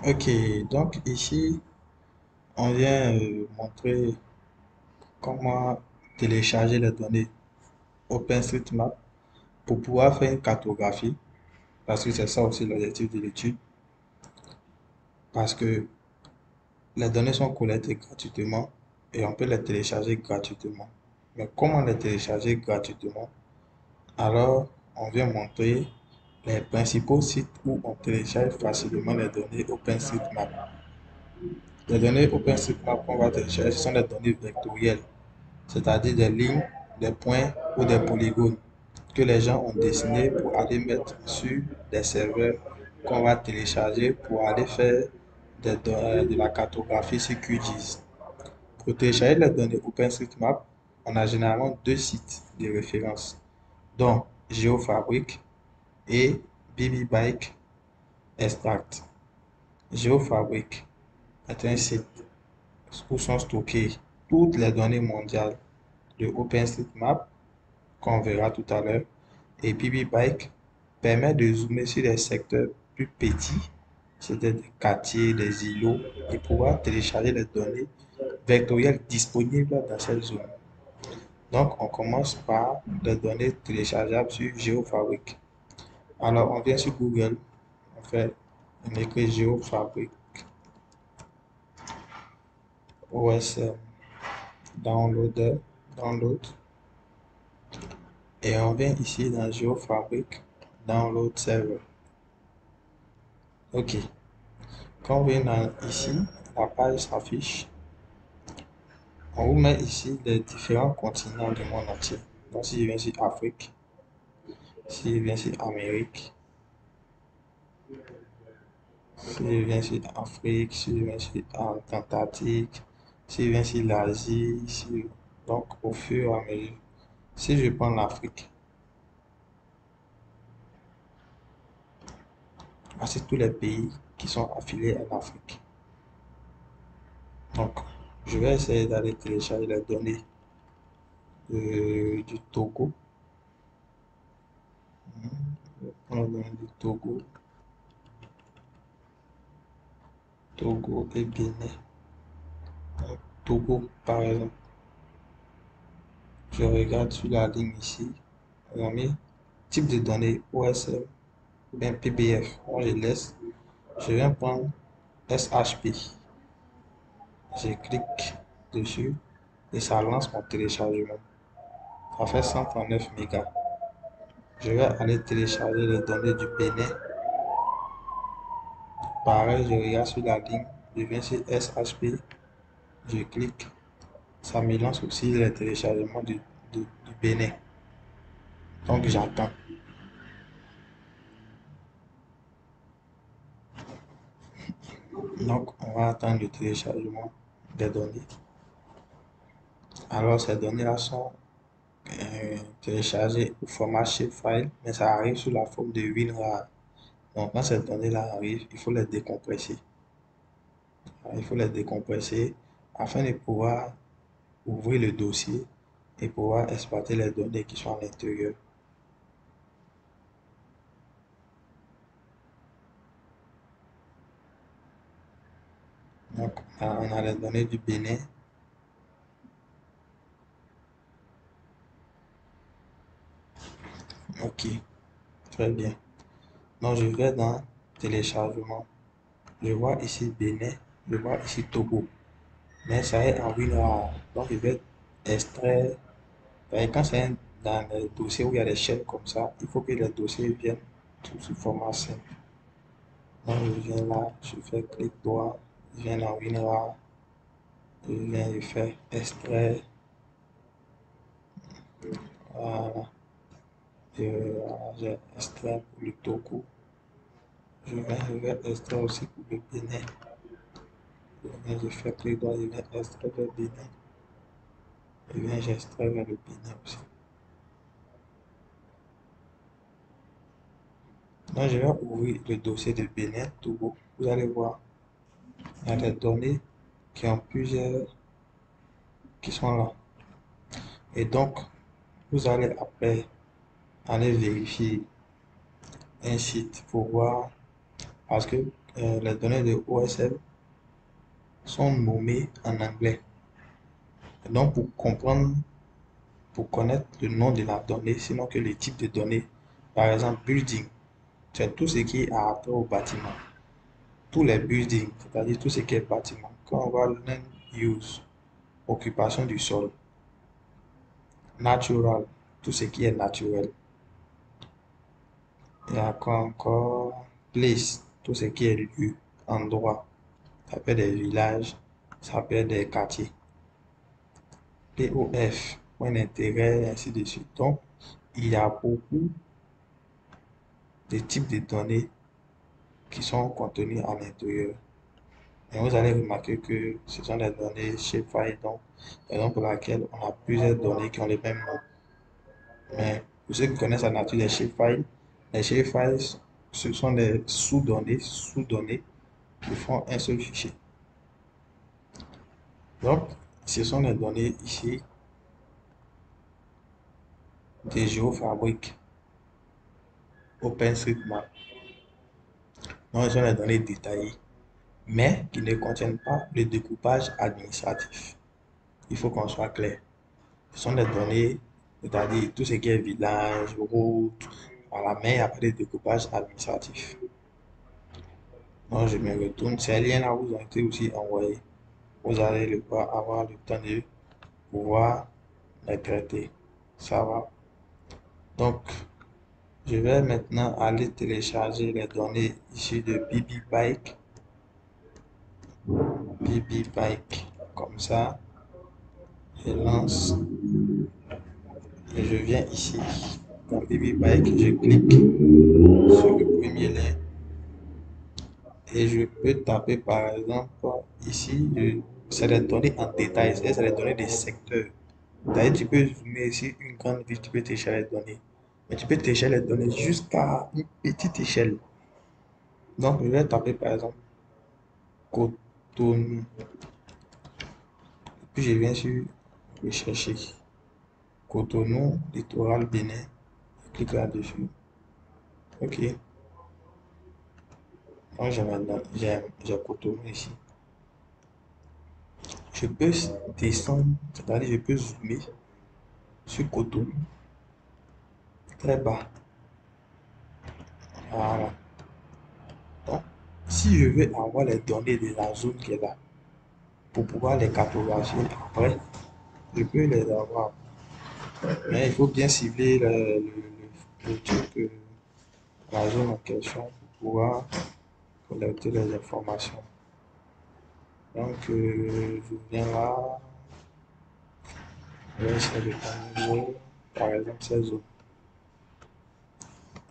Ok, donc ici, on vient montrer comment télécharger les données OpenStreetMap pour pouvoir faire une cartographie, parce que c'est ça aussi l'objectif de l'étude, parce que les données sont collectées gratuitement et on peut les télécharger gratuitement. Mais comment les télécharger gratuitement? Alors, on vient montrer les principaux sites où on télécharge facilement les données OpenStreetMap. Les données OpenStreetMap qu'on va télécharger, ce sont des données vectorielles, c'est-à-dire des lignes, des points ou des polygones que les gens ont dessinés pour aller mettre sur des serveurs qu'on va télécharger pour aller faire de la cartographie sur QGIS. Pour télécharger les données OpenStreetMap, on a généralement deux sites de référence, dont GeoFabric et BBBike Extract. GeoFabric est un site où sont stockées toutes les données mondiales de OpenStreetMap qu'on verra tout à l'heure. Et BBBike permet de zoomer sur des secteurs plus petits, c'est-à-dire des quartiers, des îlots, et pouvoir télécharger les données vectorielles disponibles dans cette zone. Donc, on commence par les données téléchargeables sur GeoFabric. Alors, on vient sur Google, on écrit GeoFabric, OSM, Downloader, Download, et on vient ici dans GeoFabric, Download Server. Ok, quand on vient ici, la page s'affiche. On vous met ici les différents continents du monde entier. Donc, si je viens sur Afrique, si je viens sur Amérique, si je viens sur Afrique, si je viens sur Antarctique, si je viens sur l'Asie, donc au fur et à mesure. Si je prends l'Afrique, voici tous les pays qui sont affiliés en Afrique. Donc, je vais essayer d'aller télécharger les données du Togo. Je vais prendre les données du Togo, Togo et Bénin. Donc, Togo, par exemple. Je regarde sur la ligne ici. On a mis type de données OSM ou bien PBF. Moi, je laisse. Je viens prendre SHP. Je clique dessus et ça lance mon téléchargement. Ça fait 139 mégas. Je vais aller télécharger les données du Bénin. Pareil, je regarde sur la ligne. Je viens sur SHP. Je clique. Ça me lance aussi les téléchargements du Bénin. Donc, j'attends. Donc, on va attendre le téléchargement des données. Alors, ces données-là sont téléchargées au format shapefile, mais ça arrive sous la forme de WinRAR. Donc, quand ces données-là arrivent, il faut les décompresser. Il faut les décompresser afin de pouvoir ouvrir le dossier et pouvoir exploiter les données qui sont à l'intérieur. Donc, on a les données du Bénin. Ok, très bien. Donc, je vais dans téléchargement. Je vois ici Bénin, je vois ici Togo. Mais ça est en WinRAR. Donc, je vais extraire. Et quand c'est dans les dossiers où il y a des chaînes comme ça, il faut que les dossiers viennent sous format simple. Donc, je viens là, je fais clic droit, je viens dans WinRAR, je viens, je fais extrait. Voilà. J'ai extrait pour le Togo. Je vais extraire aussi pour le Bénin. Je fais clic droit, je viens extraire le Bénin. Je viens, j'extrais vers le Bénin aussi. Donc, je vais ouvrir le dossier de Bénin, Togo. Vous allez voir, il y a des données qui ont plusieurs qui sont là. Et donc, vous allez après aller vérifier un site pour voir, parce que les données de OSM sont nommées en anglais. Et donc, pour comprendre, pour connaître le nom de la donnée, sinon que le type de données, par exemple, building, c'est tout ce qui est à rapport au bâtiment. Tous les buildings, c'est-à-dire tout ce qui est bâtiment. Quand on voit land use, occupation du sol, natural, tout ce qui est naturel. Il y a quoi encore? Place, tout ce qui est lieu, endroit. Ça peut être des villages, ça peut être des quartiers. POF, point d'intérêt, ainsi de suite. Donc, il y a beaucoup de types de données qui sont contenues à l'intérieur. Et vous allez remarquer que ce sont des données shapefile, donc, raison pour laquelle on a plusieurs données qui ont les mêmes noms. Mais pour ceux qui connaissent la nature des shapefiles, les shapefiles, ce sont des sous-données qui font un seul fichier. Donc, ce sont les données ici des géofabriques OpenStreetMap. Donc, ce sont les données détaillées, mais qui ne contiennent pas le découpage administratif. Il faut qu'on soit clair. Ce sont des données, c'est-à-dire tout ce qui est village, route, voilà, mais il n'y a pas de découpage administratif. Donc, je me retourne. Ces liens-là vous ont été aussi envoyés. Vous allez avoir le temps de pouvoir les traiter. Ça va. Donc, je vais maintenant aller télécharger les données issues de BB Bike. Comme ça, je lance et je viens ici. Dans BB Bike, je clique sur le premier lien et je peux taper par exemple ici, c'est les données en détail, c'est les données des secteurs. D'ailleurs, tu peux zoomer ici une grande ville, tu peux télécharger les données. Mais tu peux télécharger les données jusqu'à une petite échelle. Donc, je vais taper par exemple Cotonou. Puis je viens sur rechercher Cotonou, littoral Bénin. Je clique là-dessus. Ok. Donc, j'ai Cotonou ici. Je peux descendre, c'est-à-dire je peux zoomer sur Cotonou très bas. Voilà. Donc, si je veux avoir les données de la zone qui est là, pour pouvoir les cartographier après, je peux les avoir. Mais il faut bien cibler le truc, la zone en question pour pouvoir collecter les informations. Donc, je viens là, je vais essayer de prendre, par exemple, ces zones.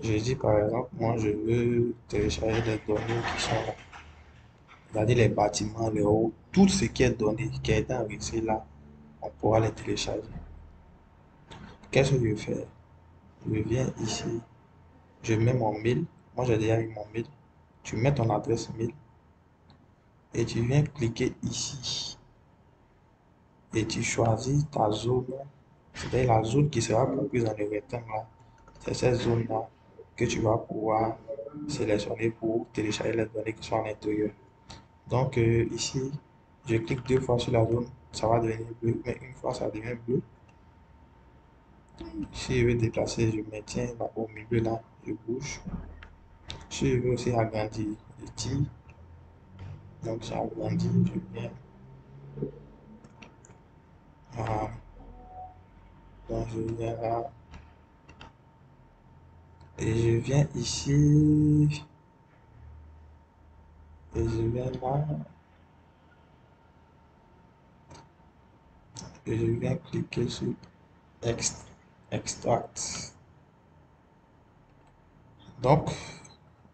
Je dis par exemple, moi je veux télécharger des données qui sont là. C'est-à-dire les bâtiments, les routes, tout ce qui est donné, qui a été enregistré là, on pourra les télécharger. Qu'est-ce que je fais? Je viens ici, je mets mon mail. Moi j'ai déjà eu mon mail. Tu mets ton adresse mail et tu viens cliquer ici. Et tu choisis ta zone, c'est-à-dire la zone qui sera comprise dans le rectangle là. C'est cette zone-là que tu vas pouvoir sélectionner pour télécharger les données qui sont à l'intérieur. Donc ici, je clique deux fois sur la zone, ça va devenir bleu, mais une fois ça devient bleu. Si je veux déplacer, je maintiens là, au milieu là, je bouge. Si je veux aussi agrandir, je tire. Donc ça agrandit, je viens. Voilà. Donc je viens là et je viens ici et je viens là et je viens cliquer sur Extract. Donc,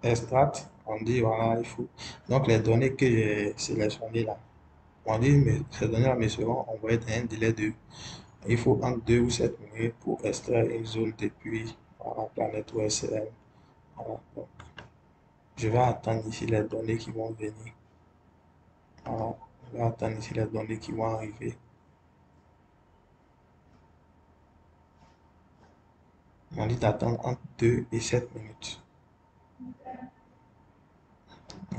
Extract, on dit voilà, il faut. Donc, les données que j'ai sélectionnées là, on dit mais ces données-là me seront envoyées dans un délai de. Il faut entre 2 ou 7 minutes pour extraire une zone depuis la planète OSM. Voilà. Donc, je vais attendre ici les données qui vont venir. Voilà. Je vais attendre ici les données qui vont arriver. On dit d'attendre entre 2 et 7 minutes.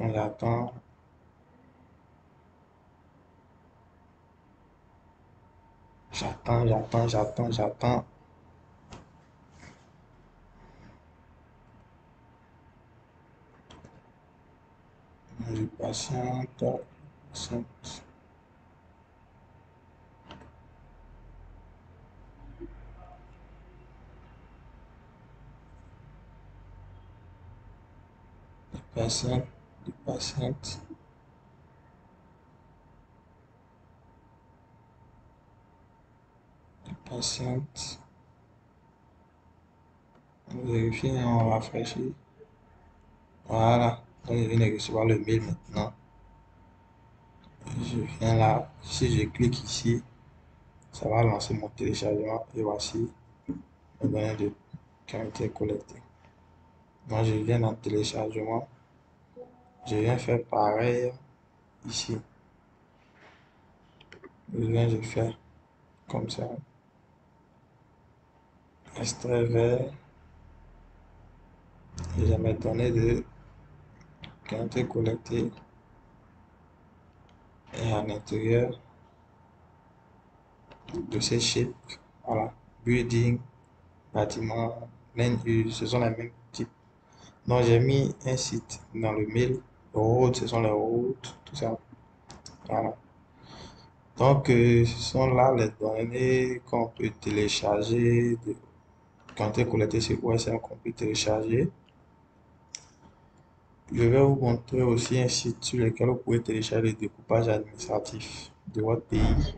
J'attends. J'attends. Je patiente. Patiente. Patiente. Patiente. Patiente. Vérifier, on rafraîchit. Voilà. Donc, je viens de recevoir le mail maintenant. Je viens là. Si je clique ici, ça va lancer mon téléchargement. Et voici les données qui ont été collectées. Donc, je viens dans téléchargement. Je viens faire pareil ici. Je fais comme ça. Extrait vers. Et j'ai mes données qui ont été collectées. Et à l'intérieur de ces chiffres, voilà, building, bâtiment, land use, ce sont les mêmes types. Donc j'ai mis un site dans le mail, routes, ce sont les routes, tout ça. Voilà. Donc ce sont là les données qu'on peut télécharger, qui ont été collectées sur OSM qu'on peut télécharger. Je vais vous montrer aussi un site sur lequel vous pouvez télécharger le découpage administratif de votre pays.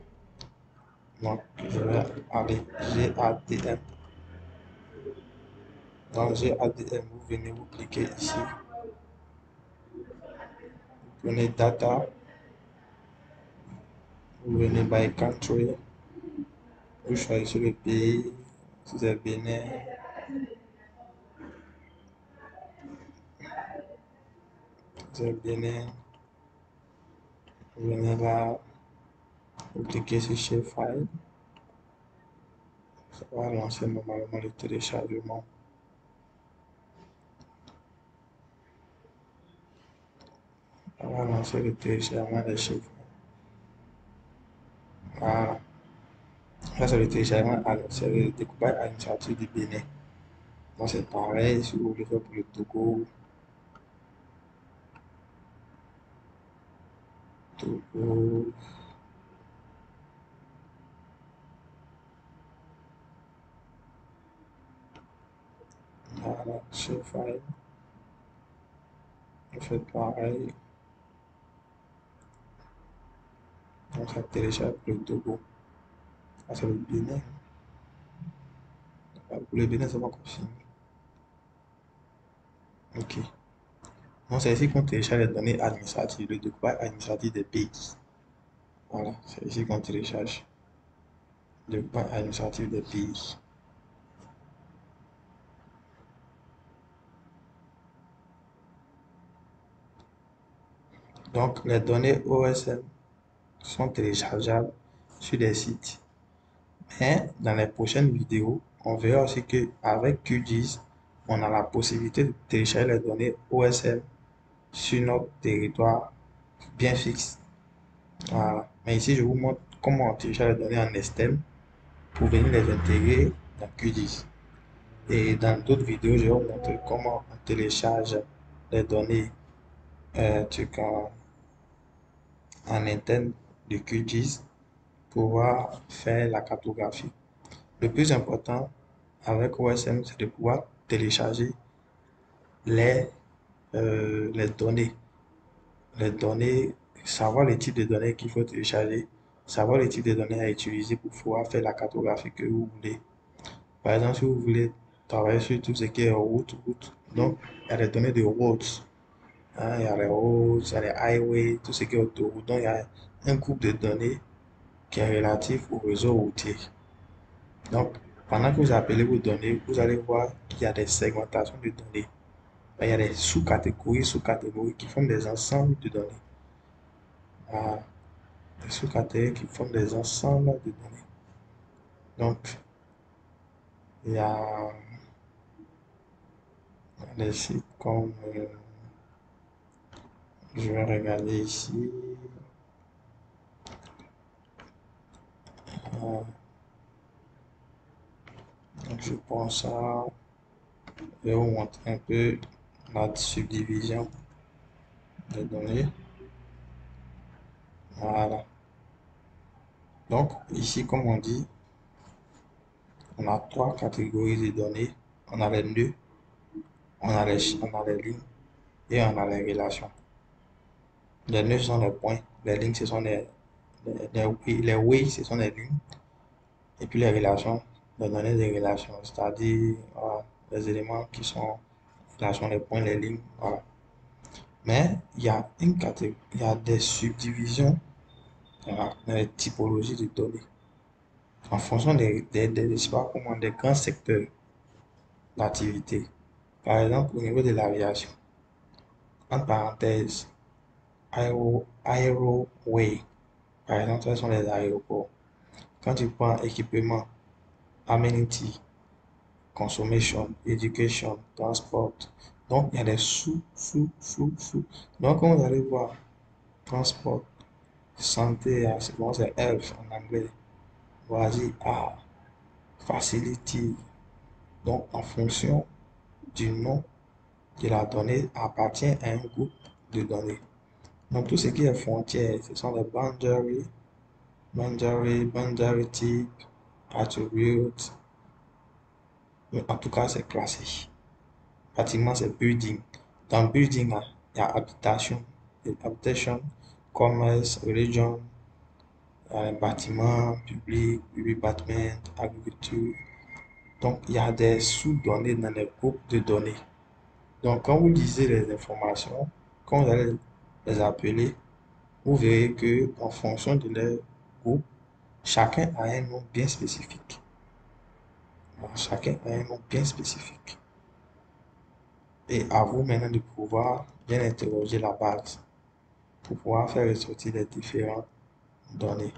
Donc, je vais aller GADM. Dans GADM, vous venez, vous cliquez ici. Vous prenez Data. Vous venez by Country. Vous choisissez le pays. Si c'est Bénin. Si c'est Bénin. Vous venez là. Vous cliquez sur Shapefile. Ça va lancer normalement le téléchargement. Ça va lancer le téléchargement des Shapefile. Voilà. Là, c'est le téléchargement, c'est le découpage administratif du Bénin. Donc, c'est pareil si vous voulez faire pour le Togo. Togo. Voilà, Shapefile. Vous faites pareil. Donc, ça télécharge pour le Togo. Ah, c'est le Bénin. Ah, pour le Bénin, c'est pas confirmé. Ok. Donc, c'est ici qu'on télécharge les données administratives, le découpage administratif des pays. Voilà, c'est ici qu'on télécharge le découpage administratif des pays. Donc, les données OSM sont téléchargeables sur des sites. Mais dans les prochaines vidéos, on verra aussi qu'avec QGIS, on a la possibilité de télécharger les données OSM sur notre territoire bien fixe. Voilà. Mais ici, je vous montre comment on télécharge les données en STEM pour venir les intégrer dans QGIS. Et dans d'autres vidéos, je vais vous montrer comment on télécharge les données en interne de QGIS pour pouvoir faire la cartographie. Le plus important avec OSM, c'est de pouvoir télécharger les, les données. Les données, savoir les types de données qu'il faut télécharger, savoir les types de données à utiliser pour pouvoir faire la cartographie que vous voulez. Par exemple, si vous voulez travailler sur tout ce qui est route, donc il y a les données de routes. Hein, il y a les routes, il y a les highways, tout ce qui est autoroute. Donc il y a un groupe de données qui est relatif au réseau routier. Donc, pendant que vous appelez vos données, vous allez voir qu'il y a des segmentations de données. Il y a des sous-catégories qui font des ensembles de données. Voilà. Des sous-catégories qui font des ensembles de données. Donc, il y a des sites comme Je vais regarder ici. Euh, donc je pense à, je vais vous montrer un peu la subdivision des données. Voilà. Donc ici, comme on dit, on a trois catégories de données. On a les nœuds, on a les lignes et on a les relations. Les nœuds sont les points, les lignes ce sont les way, ce sont les lignes. Et puis les relations, les données des relations, c'est-à-dire les éléments qui sont relations, les points, les lignes, voilà. Mais il y a une catégorie, il y a des subdivisions dans les typologies de données en fonction je sais pas comment, des grands secteurs d'activité. Par exemple, au niveau de l'aviation, entre parenthèses, aeroway, par exemple, ce sont les aéroports. Quand tu prends équipement, amenity, consumption, education, transport, donc il y a des sous. Donc, quand vous allez voir transport, santé, c'est bon, c'est health en anglais, voici facility. Donc, en fonction du nom de la donnée, appartient à un groupe de données. Donc, tout ce qui est frontières, ce sont les boundary type, attributes. Mais en tout cas, c'est classé. Bâtiment, c'est building. Dans building, là, il y a habitation, commerce, religion, bâtiment, public bâtiment, agriculture. Donc, il y a des sous-données dans les groupes de données. Donc, quand vous lisez les informations, quand vous allez les appeler, vous verrez que en fonction de leur groupe, chacun a un nom bien spécifique. Chacun a un nom bien spécifique. Et à vous maintenant de pouvoir bien interroger la base pour pouvoir faire ressortir les différentes données.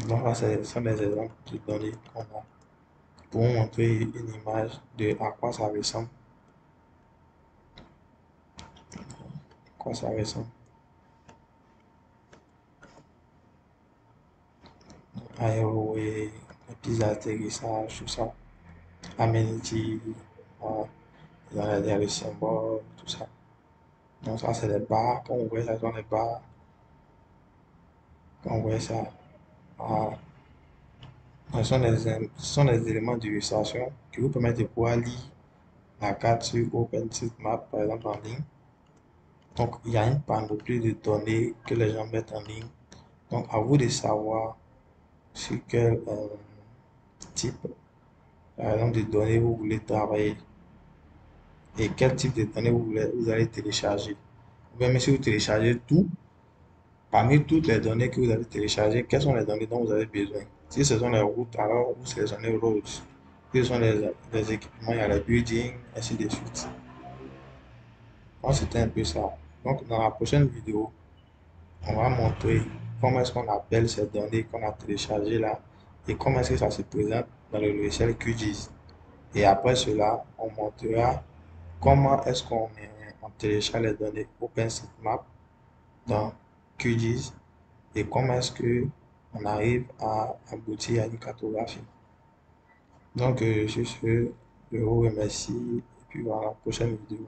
Donc là, ce sont des exemples de données qu'on a pour vous montrer une image de à quoi ça ressemble. À quoi ça ressemble. Aéroway, les pistes d'atterrissage, tout ça. Amenity, voilà. Il y a les symboles, tout ça. Donc ça, c'est les barres. Quand on voit ça, ce sont les barres. Quand on voit ça, voilà. Ce sont des éléments d'illustration qui vous permettent de pouvoir lire la carte sur OpenStreetMap, par exemple, en ligne. Donc, il y a une panoplie de données que les gens mettent en ligne. Donc, à vous de savoir sur quel type, par exemple, de données vous voulez travailler et quel type de données vous allez télécharger. Ou bien, si vous téléchargez tout, parmi toutes les données que vous allez télécharger, quelles sont les données dont vous avez besoin? Si ce sont les routes, alors vous sélectionnez roads. Si ce sont les équipements, il y a les buildings, ainsi de suite. Donc, c'était un peu ça. Donc, dans la prochaine vidéo, on va montrer comment est-ce qu'on appelle ces données qu'on a téléchargées là et comment est-ce que ça se présente dans le logiciel QGIS. Et après cela, on montrera comment est-ce on télécharge les données OpenStreetMap dans QGIS et comment est-ce que on arrive à aboutir à une cartographie. Donc, sur ce, je vous remercie et puis à la prochaine vidéo.